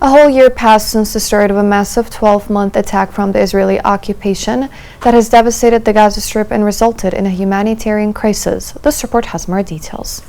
A whole year passed since the start of a massive 12-month attack from the Israeli occupation that has devastated the Gaza Strip and resulted in a humanitarian crisis. This report has more details.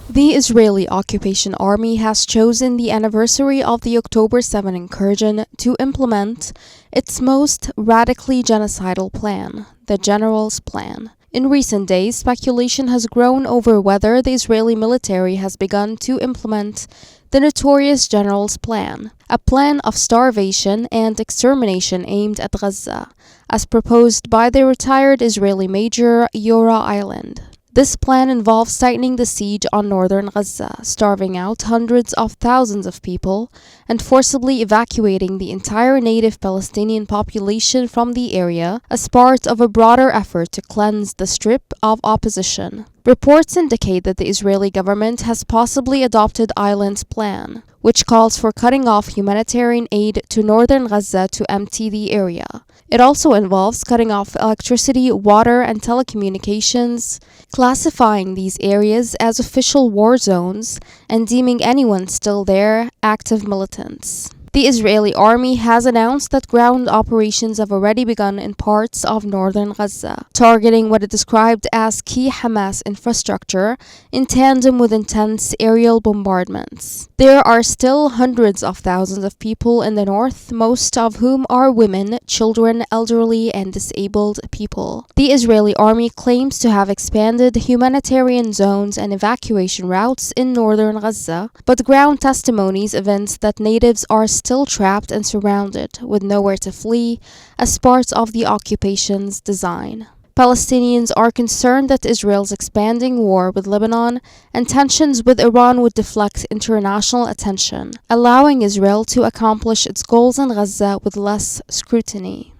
The Israeli occupation army has chosen the anniversary of the October 7 incursion to implement its most radically genocidal plan, the General's Plan. In recent days, speculation has grown over whether the Israeli military has begun to implement the notorious General's Plan, a plan of starvation and extermination aimed at Gaza, as proposed by the retired Israeli Major Yora Island. This plan involves tightening the siege on northern Gaza, starving out hundreds of thousands of people, and forcibly evacuating the entire native Palestinian population from the area as part of a broader effort to cleanse the Strip of opposition. Reports indicate that the Israeli government has possibly adopted Island's plan, which calls for cutting off humanitarian aid to northern Gaza to empty the area. It also involves cutting off electricity, water, and telecommunications, classifying these areas as official war zones, and deeming anyone still there active militants. The Israeli army has announced that ground operations have already begun in parts of northern Gaza, targeting what it described as key Hamas infrastructure in tandem with intense aerial bombardments. There are still hundreds of thousands of people in the north, most of whom are women, children, elderly, and disabled people. The Israeli army claims to have expanded humanitarian zones and evacuation routes in northern Gaza, but ground testimonies evince that natives are still trapped and surrounded with nowhere to flee as part of the occupation's design. Palestinians are concerned that Israel's expanding war with Lebanon and tensions with Iran would deflect international attention, allowing Israel to accomplish its goals in Gaza with less scrutiny.